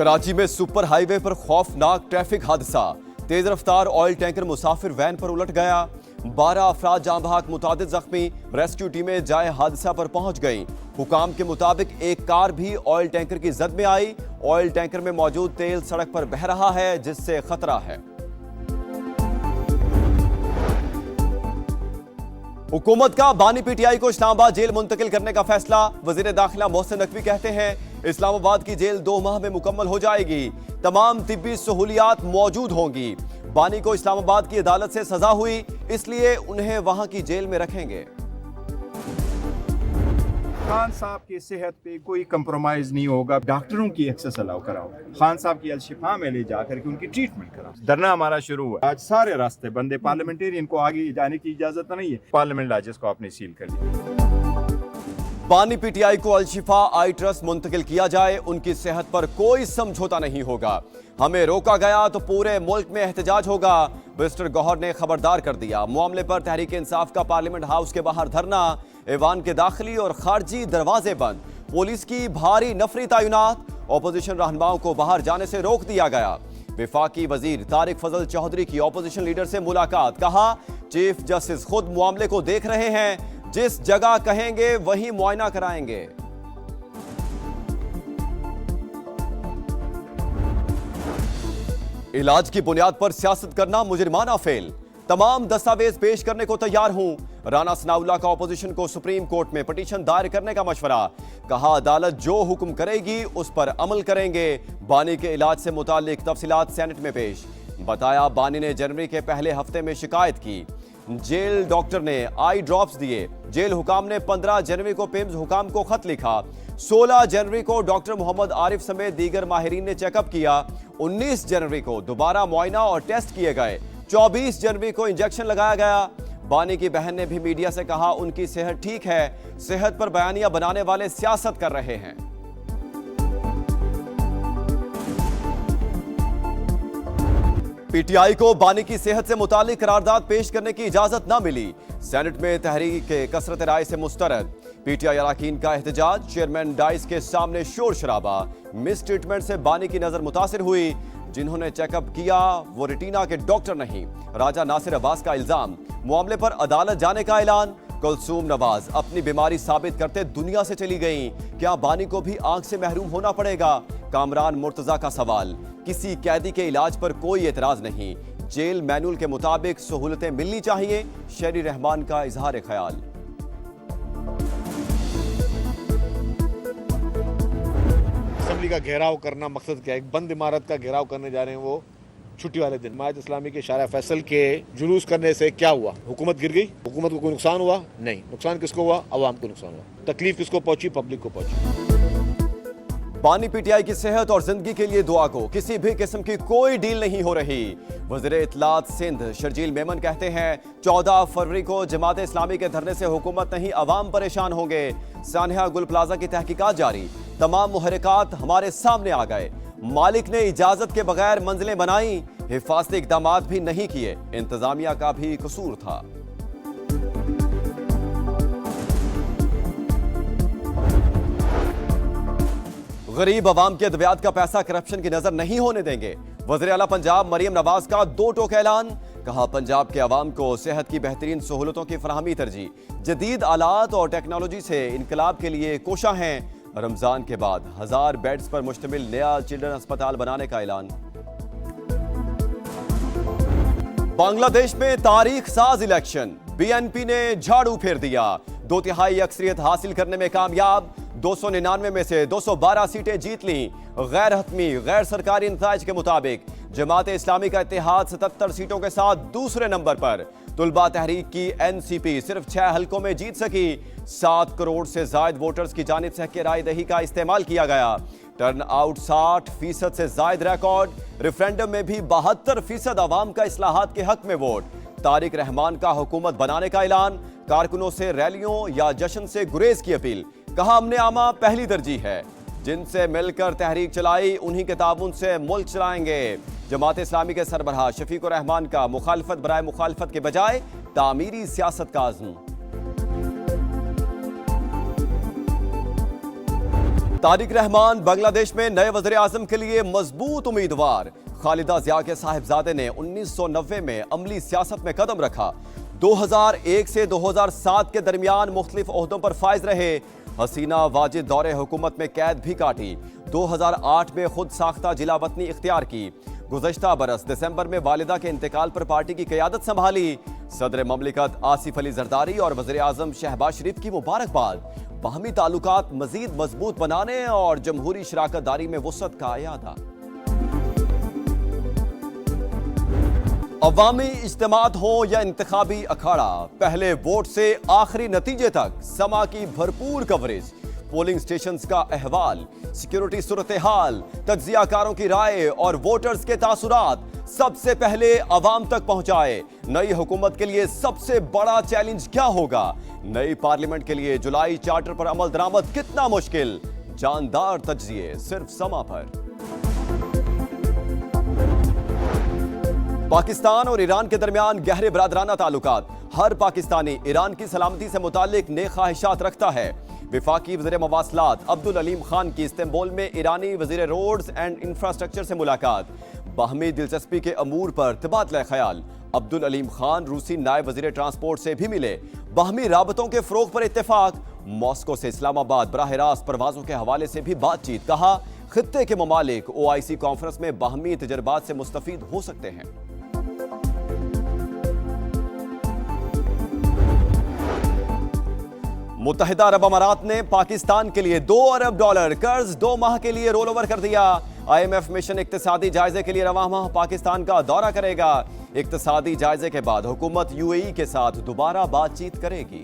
कराची में super highway पर खौफनाक ट्रैफिक हादसा। तेज रफ्तार ऑयल टैंकर मुसाफिर वैन पर उलट गया। 12 अफराद जाँ बहक, मुतादिद जख्मी। रेस्क्यू टीमें जाए हादसा पर पहुंच गईं। हुकाम के मुताबिक एक कार भी ऑयल टैंकर की जद में आई। ऑयल टैंकर में मौजूद तेल सड़क पर बह रहा है, जिससे खतरा है। हुकूमत का बानी पीटीआई को इस्लामाबाद जेल मुंतकिल करने का फैसला। वजीर दाखिला मोहसिन नकवी कहते हैं इस्लामाबाद की जेल 2 माह में मुकम्मल हो जाएगी। तमाम तिब्बी सहूलियात मौजूद होंगी। बानी को इस्लामाबाद की अदालत से सजा हुई, इसलिए उन्हें वहां की जेल में रखेंगे। खान साहब की सेहत पे कोई कंप्रोमाइज नहीं होगा। डॉक्टरों की एक्सेस अलाउ कराओ। खान साहब की अल-शिफा में ले जाकर के उनकी ट्रीटमेंट कराओ। धरना हमारा शुरू हुआ। आज सारे रास्ते बंद है। पार्लियामेंटेरियन को आगे जाने की इजाजत नहीं है। पार्लियामेंट लाजिस को आपने सील कर लिया। बानी पीटीआई को अल-शिफा आई ट्रस्ट मुंतकिल किया जाए। उनकी सेहत पर कोई समझौता नहीं होगा। हमें रोका गया तो पूरे मुल्क में एहतजाज होगा। मिस्टर गौहर ने खबरदार कर दिया। मामले पर तहरीक इंसाफ का पार्लियामेंट हाउस के बाहर धरना। ऐवान के दाखिली और खारजी दरवाजे बंद। पुलिस की भारी नफरी तैनात। ऑपोजिशन रहनुमाओं को बाहर जाने से रोक दिया गया। वफाकी वजीर तारिक फजल चौधरी की ऑपोजिशन लीडर से मुलाकात। कहा चीफ जस्टिस खुद मामले को देख रहे हैं। जिस जगह कहेंगे वहीं मुआयना कराएंगे। इलाज की बुनियाद पर सियासत करना मुजरिमाना फेल। तमाम दस्तावेज पेश करने को तैयार हूं। राना सनाउल्लाह का ऑपोजिशन को सुप्रीम कोर्ट में पिटीशन दायर करने का मशवरा। कहा अदालत जो हुक्म करेगी उस पर अमल करेंगे। बानी के इलाज से मुतालिक तफसीलात सेनेट में पेश। बताया बानी ने जनवरी के पहले हफ्ते में शिकायत की। जेल डॉक्टर ने आई ड्रॉप्स दिए। जेल हुकाम ने 15 जनवरी को पिम्स हुकाम को खत लिखा। 16 जनवरी को डॉक्टर मोहम्मद आरिफ समेत दीगर माहिरीन ने चेकअप किया। 19 जनवरी को दोबारा मुआयना और टेस्ट किए गए। 24 जनवरी को इंजेक्शन लगाया गया। बानी की बहन ने भी मीडिया से कहा उनकी सेहत ठीक है। सेहत पर बयानियां बनाने वाले सियासत कर रहे हैं। पीटीआई को बानी की सेहत से मुतालिक करारदाद पेश करने की इजाजत न मिली। सेनेट में तहरीक के कसरत राय से मुस्तरद। पीटीआई अरकान का एहतजाज। चेयरमैन डाइस के सामने शोर शराबा। मिस ट्रीटमेंट से बानी की नजर मुतासिर हुई। जिन्होंने चेकअप किया वो रेटिना के डॉक्टर नहीं। राजा नासिर अब्बास का इल्जाम। मामले पर अदालत जाने का ऐलान। कुलसूम नवाज अपनी बीमारी साबित करते दुनिया से चली गईं। क्या बानी को भी आंख से महरूम होना पड़ेगा? कामरान मुर्तजा का सवाल। किसी कैदी के इलाज पर कोई एतराज नहीं। जेल मैनुअल के मुताबिक सहूलतें मिलनी चाहिए। शेरी रहमान का इजहार ख्याल। असेंबली का घेराव करना मकसद क्या है? एक बंद इमारत का घेराव करने जा रहे हैं वो छुट्टी वाले दिन। जमात इस्लामी के शारा फैसल के जुलूस करने से क्या हुआ? हुकूमत गिर गई? हुकूमत को कोई नुकसान हुआ? नहीं। नुकसान किसको हुआ? अवाम को नुकसान हुआ। तकलीफ किसको पहुंची? पब्लिक को पहुंची। बानी पीटीआई की सेहत और जिंदगी के लिए दुआ को किसी भी किस्म की कोई डील नहीं हो रही। वज़ीर इत्तलात सिंध शर्जील मेमन कहते हैं 14 फरवरी को जमात इस्लामी के धरने से हुकूमत नहीं अवाम परेशान होंगे। सानिया गुल प्लाजा की तहकीकात जारी। तमाम मुहर्रिकात हमारे सामने आ गए। मालिक ने इजाजत के बगैर मंजिलें बनाई। हिफाजती इक़दामात भी नहीं किए। इंतजामिया का भी कसूर था। गरीब अवाम के अद्वियात का पैसा करप्शन की नजर नहीं होने देंगे। वज़ीर आला पंजाब मरियम नवाज का 2 टोक ऐलान। कहा पंजाब के अवाम को सेहत की बेहतरीन सहूलतों की फराहमी तरजीह। जदीद आलात और टेक्नोलॉजी से इनकलाब के लिए कोशा हैं। रमजान के बाद 1000 बेड्स पर मुश्तमिल नया चिल्ड्रन अस्पताल बनाने का ऐलान। बांग्लादेश में तारीख साज इलेक्शन। बीएनपी ने झाड़ू फेर दिया। 2/3 अक्सरियत हासिल करने में कामयाब। 299 में से 212 सीटें जीत लीं। गैर हतमी गैर सरकारी नताइज के मुताबिक जमात इस्लामी का इत्तेहाद 77 सीटों के साथ दूसरे नंबर पर। तुलबा तहरीक की एनसीपी सिर्फ 6 हलकों में जीत सकी। 7 करोड़ से जायद वोटर्स की जानिब से हक़ राय दही का इस्तेमाल किया गया। टर्न आउट 60% से जायद रिकॉर्ड। रेफरेंडम में भी 72% अवाम का इस्लाहात के हक में वोट। तारिक रहमान का हुकूमत बनाने का ऐलान। कारकुनों से रैलियों या जश्न से गुरेज की अपील। कहा अमने आमा पहली तरजीह है। जिनसे मिलकर तहरीक चलाई उन्हीं के ताबून से मुल्क चलाएंगे। जमात इस्लामी के सरबराह शफीक रहमान का मुखालफत बराए मुखालफत के बजाय तामीरी सियासत का आज़म। तारिक रहमान बांग्लादेश में नए वज़ीर आज़म के लिए मजबूत उम्मीदवार। खालिदा जिया के साहिबजादे ने 1990 में अमली सियासत में कदम रखा। 2001 से 2007 के दरमियान मुख्तलिफ ओहदों पर फाइज रहे। हसीना वाजिद दौरे हुकूमत में कैद भी काटी। 2008 में खुद साख्ता जिला वतनी इख्तियार की। गुज़श्ता बरस दिसंबर में वालिदा के इंतकाल पर पार्टी की क़यादत संभाली। सदर ममलिकत आसिफ अली जरदारी और वज़ीर आज़म शहबाज शरीफ की मुबारकबाद। बाहमी ताल्लुकात मजीद मजबूत बनाने और जमहूरी शराकत दारी में वुसअत का इयादा। अवामी इज्तिमात हो या इंतखाबी अखाड़ा, पहले वोट से आखिरी नतीजे तक समा की भरपूर कवरेज। पोलिंग स्टेशंस का अहवाल, सिक्योरिटी सूरत हाल, तज्जियाकारों की राय और वोटर्स के तासुरात सबसे पहले अवाम तक पहुंचाए। नई हुकूमत के लिए सबसे बड़ा चैलेंज क्या होगा? नई पार्लियामेंट के लिए जुलाई चार्टर पर अमल दरामद कितना मुश्किल? जानदार तज्जिए सिर्फ समा पर। पाकिस्तान और ईरान के दरमियान गहरे बरादराना ताल्लुकात। हर पाकिस्तानी ईरान की सलामती से मुताल्लिक नेक ख्वाहिशात रखता है। विफाकी वज़ीर मवासलात अब्दुल अलीम खान की इस्तांबुल में ईरानी वज़ीर रोड्स एंड इंफ्रास्ट्रक्चर से मुलाकात। बाहमी दिलचस्पी के अमूर पर तबादला ख्याल। अब्दुल अलीम खान रूसी नायब वज़ीर ट्रांसपोर्ट से भी मिले। बाहमी राबतों के फ़रोग़ पर इत्तेफाक। मॉस्को से इस्लामाबाद बराह रास्त परवाज़ों के हवाले से भी बातचीत। कहा खित्ते के ममालिक OIC कॉन्फ्रेंस में बाहमी तजर्बात से मुस्तफ़ीद हो सकते हैं। मुत्तहिदा अरब अमारात ने पाकिस्तान के लिए $2 अरब कर्ज 2 माह के लिए रोल ओवर कर दिया। IMF मिशन इक्तिसादी जायजे के लिए रवां माह पाकिस्तान का दौरा करेगा। इक्तिसादी जायजे के बाद हुकूमत UAE के साथ दोबारा बातचीत करेगी।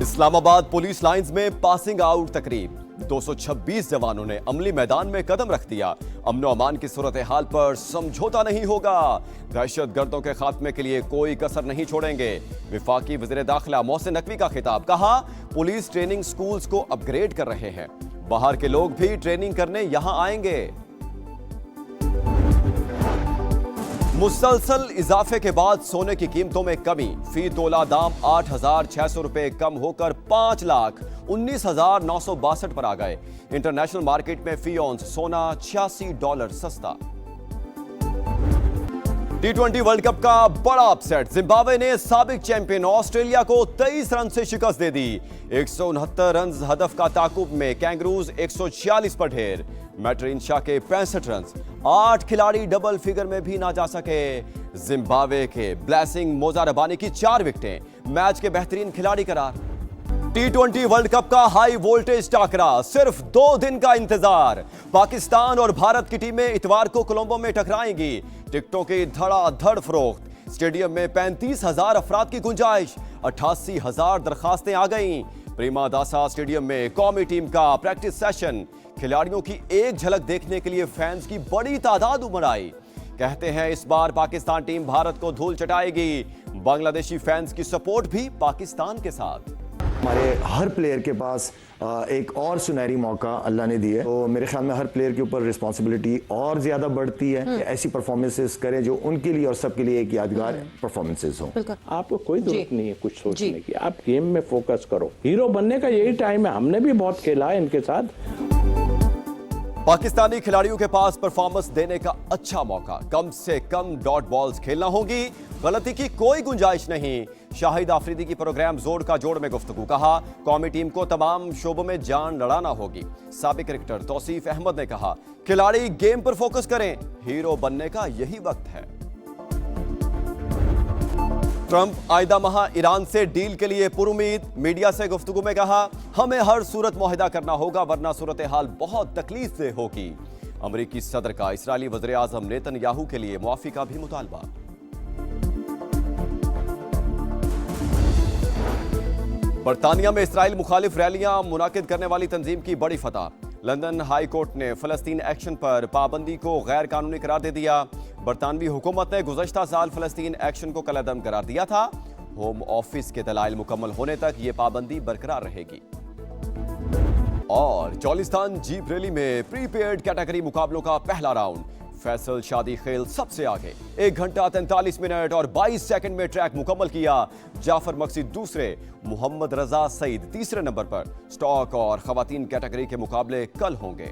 इस्लामाबाद पुलिस लाइंस में पासिंग आउट तकरीब। 226 जवानों ने अमली मैदान में कदम रख दिया। अमन व अमान की सूरत हाल पर समझौता नहीं होगा। दहशत गर्दों के खात्मे के लिए कोई कसर नहीं छोड़ेंगे। विफाकी वज़ीर दाखिला मोहसिन नकवी का खिताब। कहा पुलिस ट्रेनिंग स्कूल्स को अपग्रेड कर रहे हैं। बाहर के लोग भी ट्रेनिंग करने यहां आएंगे। मुसलसल इजाफे के बाद सोने की कीमतों में कमी। फी तोला दाम 8,600 रुपए कम होकर 5,19,962 पर आ गए। इंटरनेशनल मार्केट में फी औंस सोना $86 सस्ता। T20 वर्ल्ड कप का बड़ा अपसेट। जिम्बाब्वे ने साबिक चैंपियन ऑस्ट्रेलिया को 23 रन से शिकस्त दे दी। 169 रन हदफ का ताकुब में कैंगरूज 146 पर ढेर। मैट्रिंशा के 65 रन। 8 खिलाड़ी डबल फिगर में भी ना जा सके। जिम्बाब्वे के ब्लेसिंग मोजारबानी की 4 विकेटें। मैच के बेहतरीन खिलाड़ी करार। T20 वर्ल्ड कप का हाई वोल्टेज टाकरा। सिर्फ 2 दिन का इंतजार। पाकिस्तान और भारत की टीमें इतवार को कोलंबो में टकराएंगी। टिकटों की धड़ाधड़ फरोख्त। स्टेडियम में 35,000 अफराद की गुंजाइश। 88,000 दरखास्तें आ गईं। प्रेमा दासा स्टेडियम में कौमी टीम का प्रैक्टिस सेशन। खिलाड़ियों की एक झलक देखने के लिए फैंस की बड़ी तादाद उमड़ आई। कहते हैं इस बार पाकिस्तान टीम भारत को धूल चटाएगी। बांग्लादेशी फैंस की सपोर्ट भी पाकिस्तान के साथ। हमारे हर प्लेयर के पास एक और सुनहरी मौका अल्लाह ने दी है, तो मेरे ख्याल में हर प्लेयर के ऊपर रिस्पॉन्सिबिलिटी और ज्यादा बढ़ती है। ऐसी परफॉर्मेंसेस करें जो उनके लिए और सबके लिए एक यादगार परफॉर्मेंसेस हों। आपको कोई जरूरत नहीं है कुछ सोचने की, आप गेम में फोकस करो। हीरो बनने का यही टाइम है। हमने भी बहुत खेला है इनके साथ। पाकिस्तानी खिलाड़ियों के पास परफॉर्मेंस देने का अच्छा मौका। कम से कम डॉट बॉल्स खेलना होगी। गलती की कोई गुंजाइश नहीं। शाहिद आफरीदी की प्रोग्राम जोड़ का जोड़ में गुफ्तगू। कहा कौमी टीम को तमाम शोबों में जान लड़ाना होगी। साबिक क्रिकेटर तौसीफ अहमद ने कहा खिलाड़ी गेम पर फोकस करें। हीरो बनने का यही वक्त है। ट्रंप आइंदा माह ईरान से डील के लिए पुरुमीद। मीडिया से गुफ्तगू में कहा हमें हर सूरत मुआहिदा करना होगा वरना सूरत हाल बहुत तकलीफदेह होगी। अमरीकी सदर का इस्राएली वज़ीर आज़म नेतन्याहू के लिए मुआफ़ी का भी मुतालबा। बरतानिया में इसराइल मुखालिफ रैलियां मुनाकिद करने वाली तंजीम की बड़ी फतह। लंदन हाई कोर्ट ने फलस्तीन एक्शन पर पाबंदी को गैर कानूनी करार दे दिया। बरतानवी हुकूमत ने गुज़श्ता साल फलस्तीन एक्शन को कलअदम करार दिया था। होम ऑफिस के दलाइल मुकम्मल होने तक ये पाबंदी बरकरार रहेगी। और चौलिस्तान जीप रैली में प्रीपेड कैटेगरी मुकाबलों का पहला राउंड। फैसल शादी खेल सबसे आगे 1 घंटा 43 मिनट और 22 सेकंड में ट्रैक मुकम्मल किया। जाफर मकसीद दूसरे, मोहम्मद रजा सईद तीसरे नंबर पर। स्टॉक और खवातीन कैटेगरी के मुकाबले कल होंगे।